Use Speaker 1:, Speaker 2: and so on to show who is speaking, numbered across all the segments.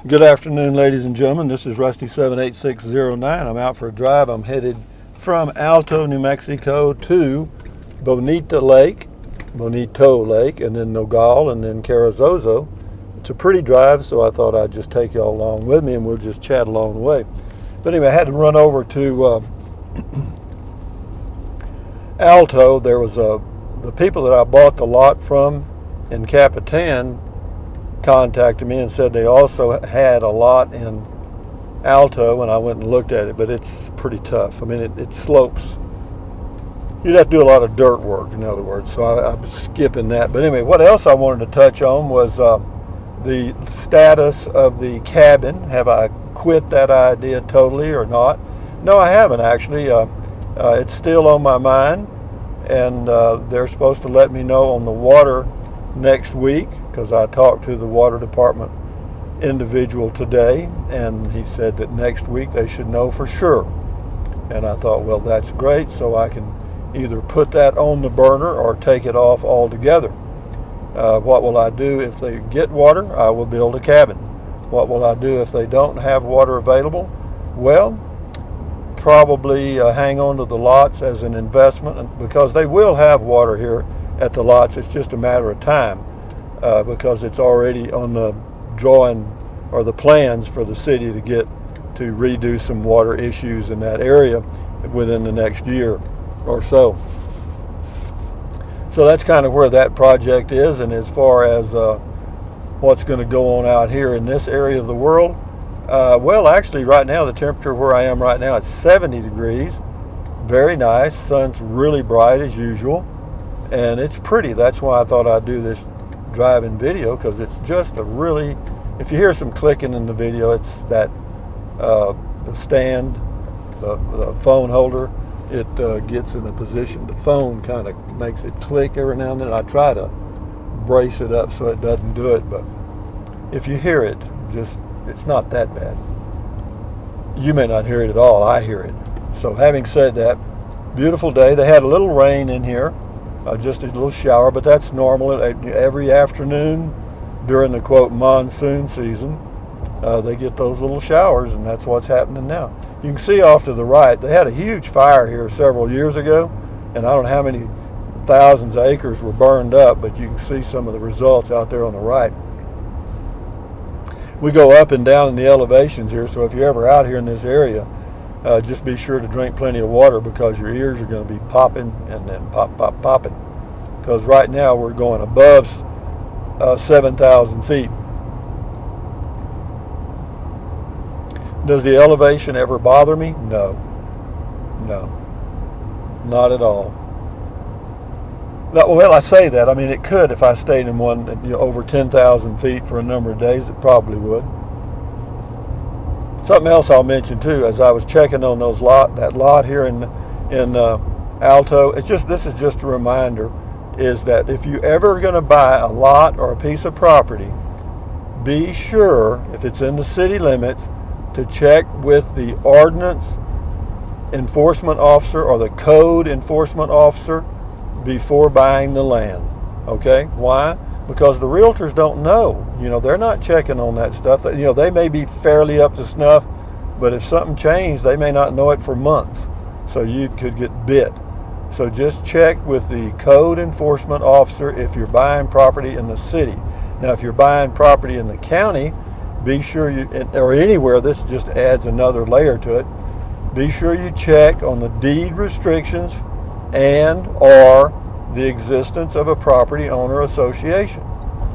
Speaker 1: Good afternoon, ladies and gentlemen. This is Rusty 78609. I'm out for a drive. I'm headed from Alto, New Mexico to Bonito Lake, and then Nogal, and then CARRIZOZO. It's a pretty drive, so I thought I'd just take y'all along with me and we'll just chat along the way. But anyway, I had to run over to Alto. There was the people that I bought the lot from in Capitan contacted me and said they also had a lot in Alto, and I went and looked at it, but it's pretty tough. I mean, it slopes. You'd have to do a lot of dirt work, in other words, so I'm skipping that. But anyway, what else I wanted to touch on was the status of the cabin. Have I quit that idea totally or not? No, I haven't actually. It's still on my mind, and they're supposed to let me know on the water next week, because I talked to the water department individual today, and he said that next week they should know for sure. And I thought, well, that's great, so I can either put that on the burner or take it off altogether. What will I do if they get water? I will build a cabin. What will I do if they don't have water available? Well, probably hang on to the lots as an investment, because they will have water here at the lots. It's just a matter of time. Because it's already on the drawing or the plans for the city to redo some water issues in that area within the next year or so. So that's kind of where that project is. And as far as what's going to go on out here in this area of the world, well, actually right now the temperature where I am right now is 70 degrees. Very nice. Sun's really bright as usual, and it's pretty. That's why I thought I'd do this driving video, because it's just a really, if you hear some clicking in the video, it's that the stand, the phone holder, it gets in a position, the phone kind of makes it click every now and then. I try to brace it up so it doesn't do it, but if you hear it, it's not that bad. You may not hear it at all. I hear it. So having said that, beautiful day. They had a little rain in here, just a little shower, but that's normal. Every afternoon during the quote monsoon season, they get those little showers, and that's what's happening now. You can see off to the right, they had a huge fire here several years ago, and I don't know how many thousands of acres were burned up, but you can see some of the results out there on the right. We go up and down in the elevations here, so if you're ever out here in this area, just be sure to drink plenty of water, because your ears are going to be popping and then popping. Because right now we're going above 7,000 feet. Does the elevation ever bother me? No, not at all. No, well, I say that. I mean, it could if I stayed in one over 10,000 feet for a number of days. It probably would. Something else I'll mention too, as I was checking on that lot here in Alto, this is just a reminder, is that if you ever going to buy a lot or a piece of property, be sure, if it's in the city limits, to check with the ordinance enforcement officer or the code enforcement officer before buying the land. Okay? Why? Because the realtors don't know. They're not checking on that stuff. They may be fairly up to snuff, but if something changed, they may not know it for months. So you could get bit. So just check with the code enforcement officer if you're buying property in the city. Now, if you're buying property in the county, be sure or anywhere, this just adds another layer to it. Be sure you check on the deed restrictions and or the existence of a property owner association,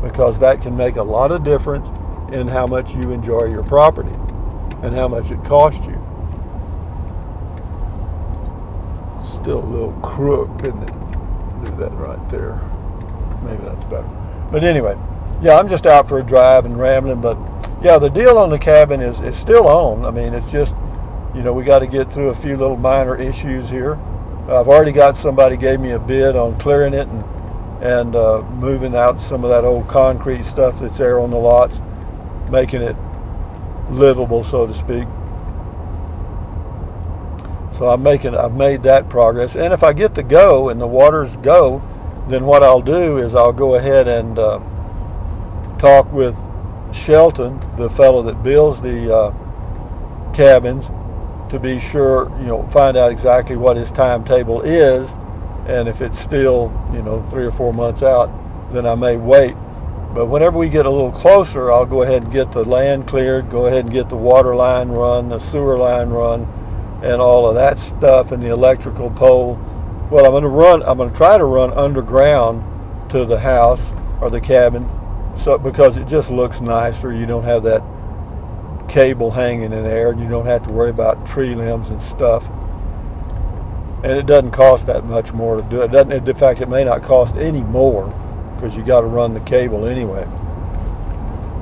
Speaker 1: because that can make a lot of difference in how much you enjoy your property and how much it costs you. Still a little crook, isn't it? Do that right there. Maybe that's better. But anyway, yeah, I'm just out for a drive and rambling, but yeah, the deal on the cabin is still on. I mean, it's just, we got to get through a few little minor issues here. I've already got somebody gave me a bid on clearing it and moving out some of that old concrete stuff that's there on the lots, making it livable, so to speak. So I've made that progress. And if I get to go and the waters go, then what I'll do is I'll go ahead and talk with Shelton, the fellow that builds the cabins, to be sure, find out exactly what his timetable is, and if it's still, 3 or 4 months out, then I may wait. But whenever we get a little closer, I'll go ahead and get the land cleared, go ahead and get the water line run, the sewer line run, and all of that stuff, and the electrical pole. Well, I'm going to try to run underground to the house or the cabin, because it just looks nicer. You don't have that cable hanging in there, and you don't have to worry about tree limbs and stuff. And it doesn't cost that much more to do it. In fact, it may not cost any more, because you got to run the cable anyway.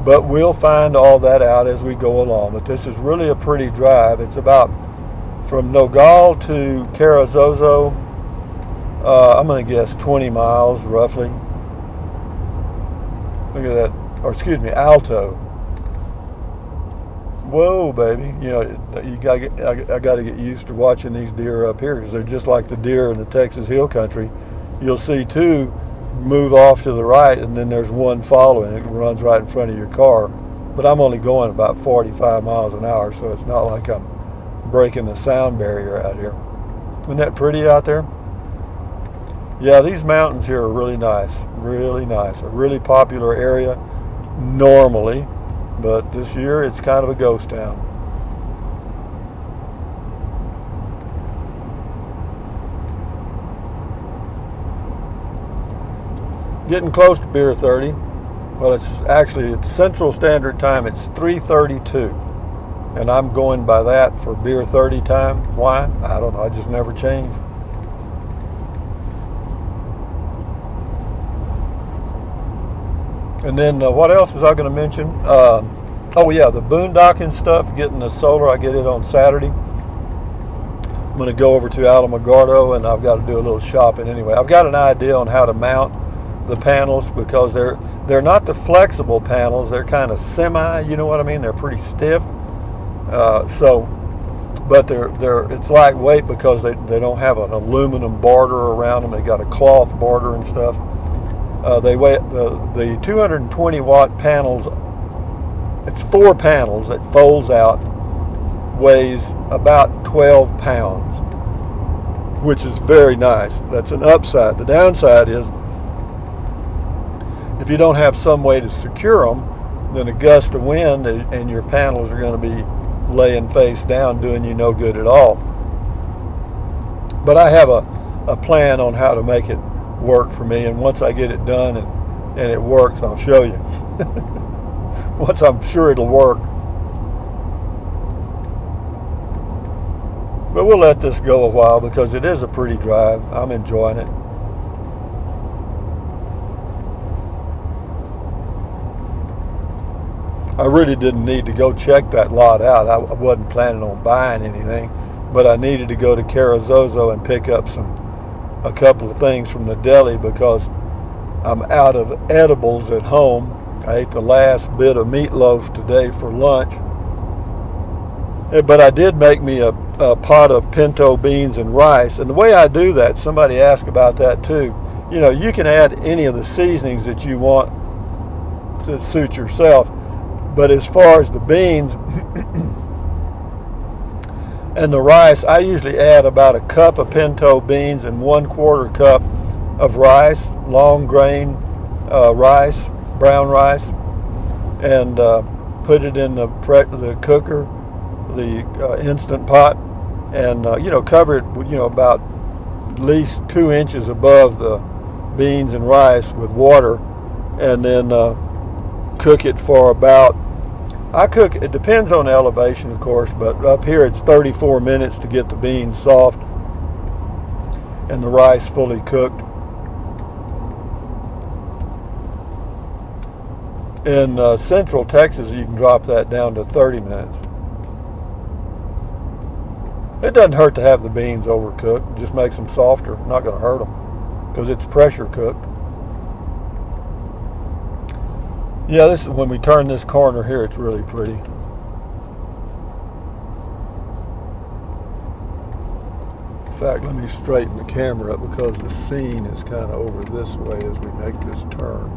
Speaker 1: But we'll find all that out as we go along. But this is really a pretty drive. It's about from Nogal to CARRIZOZO. I'm going to guess 20 miles roughly. Look at that, or excuse me, ALTO. Whoa, baby! I got to get used to watching these deer up here, because they're just like the deer in the Texas Hill Country. You'll see two move off to the right, and then there's one following. It runs right in front of your car. But I'm only going about 45 miles an hour, so it's not like I'm breaking the sound barrier out here. Isn't that pretty out there? Yeah, these mountains here are really nice, really nice. A really popular area normally, but this year it's kind of a ghost town. Getting close to beer 30. Well, it's Central Standard Time. It's 3:32, and I'm going by that for beer 30 time. Why? I don't know. I just never change. And then what else was I going to mention? Oh yeah, the boondocking stuff, getting the solar. I get it on Saturday. I'm going to go over to Alamogordo, and I've got to do a little shopping anyway. I've got an idea on how to mount the panels, because they're not the flexible panels. They're kind of semi. You know what I mean? They're pretty stiff. But it's lightweight because they don't have an aluminum border around them. They got a cloth border and stuff. They weigh the 220 watt panels. It's 4 panels that folds out, weighs about 12 pounds, which is very nice. That's an upside. The downside is if you don't have some way to secure them, then a gust of wind and your panels are going to be laying face down, doing you no good at all. But I have a plan on how to make it work for me, and once I get it done and it works, I'll show you. Once I'm sure it'll work. But we'll let this go a while, because it is a pretty drive. I'm enjoying it. I really didn't need to go check that lot out. I wasn't planning on buying anything, but I needed to go to CARRIZOZO and pick up a couple of things from the deli, because I'm out of edibles at home. I ate the last bit of meatloaf today for lunch. But I did make me a pot of pinto beans and rice. And the way I do that, somebody asked about that too. You can add any of the seasonings that you want to suit yourself. But as far as the beans and the rice, I usually add about a cup of pinto beans and 1/4 cup of rice, long grain rice, brown rice, and put it in the cooker, the instant pot, and cover it, about at least 2 inches above the beans and rice with water, and then cook it for about, it depends on the elevation, of course, but up here it's 34 minutes to get the beans soft and the rice fully cooked. In Central Texas, you can drop that down to 30 minutes. It doesn't hurt to have the beans overcooked. It just makes them softer. Not going to hurt them because it's pressure cooked. Yeah, this is when we turn this corner here, it's really pretty. In fact, let me straighten the camera up because the scene is kind of over this way as we make this turn.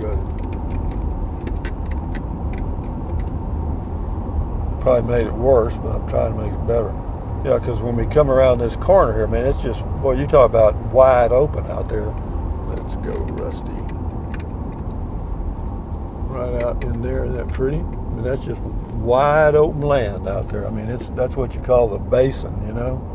Speaker 1: good. Probably made it worse, but I'm trying to make it better. Yeah, because when we come around this corner here, man, it's just, boy, you talk about wide open out there. Let's go, Rusty. Right out in there, isn't that pretty? I mean, that's just wide open land out there. I mean, that's what you call the basin, you know?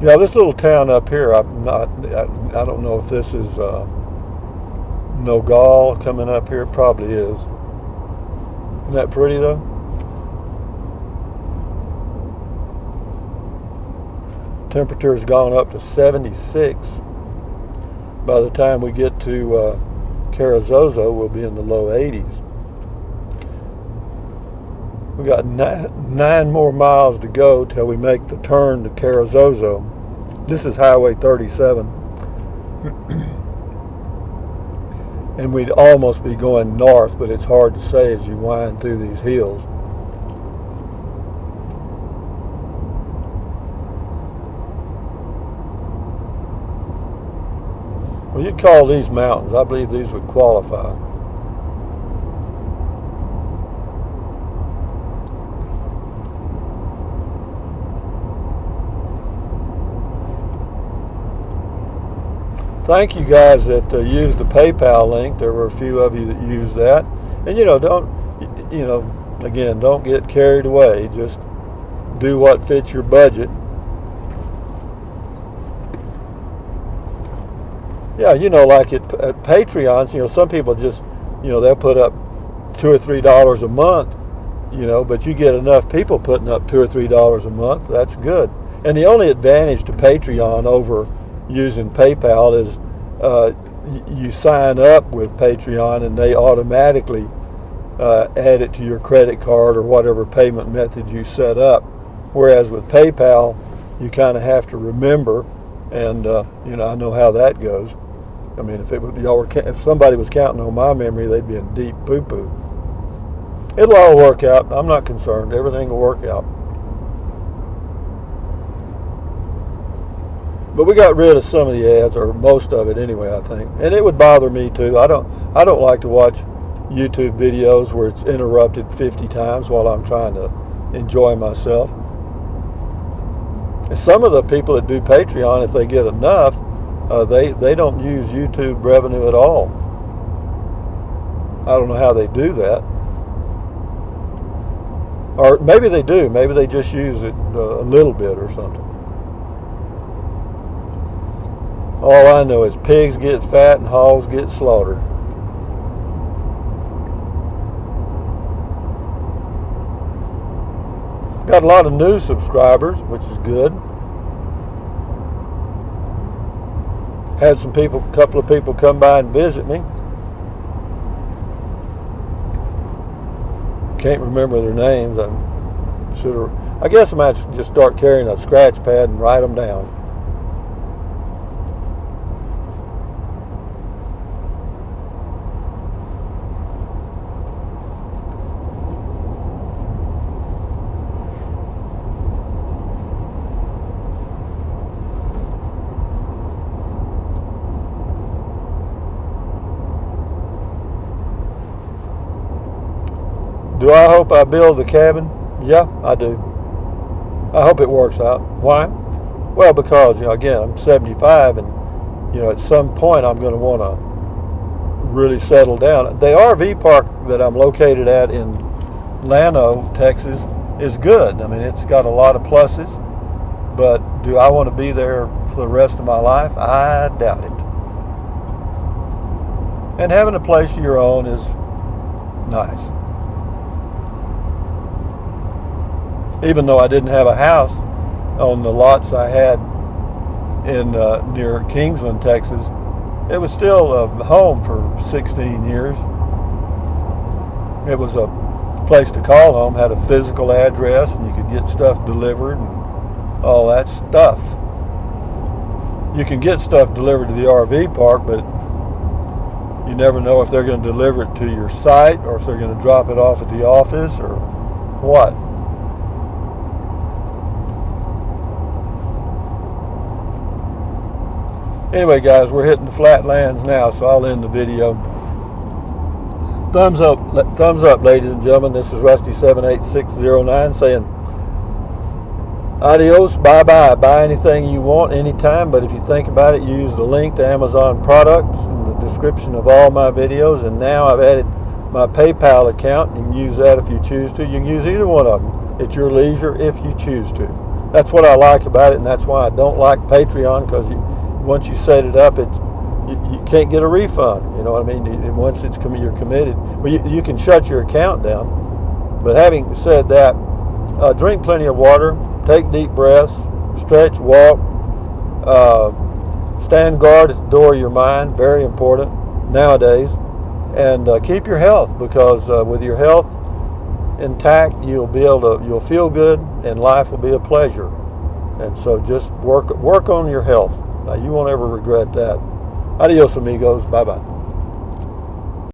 Speaker 1: Yeah, this little town up here, I don't know if this is Nogal coming up here. It probably is. Isn't that pretty though? Temperature's gone up to 76. By the time we get to CARRIZOZO, we'll be in the low 80s. We got 9 more miles to go till we make the turn to CARRIZOZO. This is Highway 37. And we'd almost be going north, but it's hard to say as you wind through these hills. Well, you'd call these mountains. I believe these would qualify. Thank you guys that used the PayPal link. There were a few of you that used that. And again, don't get carried away. Just do what fits your budget. Yeah, like at Patreons, some people just, they'll put up $2 or $3 a month, but you get enough people putting up $2 or $3 a month, that's good. And the only advantage to Patreon over using PayPal is you sign up with Patreon and they automatically add it to your credit card or whatever payment method you set up. Whereas with PayPal, you kind of have to remember, and I know how that goes. I mean, if somebody was counting on my memory, they'd be in deep poo-poo. It'll all work out. I'm not concerned. Everything will work out. But we got rid of some of the ads, or most of it anyway, I think. And it would bother me too. I don't like to watch YouTube videos where it's interrupted 50 times while I'm trying to enjoy myself. And some of the people that do Patreon, if they get enough, they don't use YouTube revenue at all. I don't know how they do that. Or maybe they do. Maybe they just use it a little bit or something. All I know is pigs get fat and hogs get slaughtered. Got a lot of new subscribers, which is good. Had a couple of people come by and visit me. Can't remember their names. I guess I might just start carrying a scratch pad and write them down. Do I hope I build the cabin? Yeah, I do. I hope it works out. Why? Well, because, again, I'm 75 and, at some point I'm going to want to really settle down. The RV park that I'm located at in Llano, Texas is good. I mean, it's got a lot of pluses, but do I want to be there for the rest of my life? I doubt it. And having a place of your own is nice. Even though I didn't have a house on the lots I had in near Kingsland, Texas, it was still a home for 16 years. It was a place to call home, had a physical address, and you could get stuff delivered and all that stuff. You can get stuff delivered to the RV park, but you never know if they're going to deliver it to your site or if they're going to drop it off at the office or what. Anyway, guys, we're hitting the flatlands now, so I'll end the video. Thumbs up, ladies and gentlemen. This is Rusty78609 saying adios, bye-bye. Buy anything you want anytime, but if you think about it, use the link to Amazon products in the description of all my videos. And now I've added my PayPal account. You can use that if you choose to. You can use either one of them at your leisure if you choose to. That's what I like about it, and that's why I don't like Patreon, because once you set it up, you can't get a refund. You know what I mean? Once you're committed, well, you can shut your account down. But having said that, drink plenty of water, take deep breaths, stretch, walk, stand guard at the door of your mind. Very important nowadays. And keep your health, because with your health intact, you'll feel good, and life will be a pleasure. And so just work on your health. Now, you won't ever regret that. Adios, amigos. Bye-bye.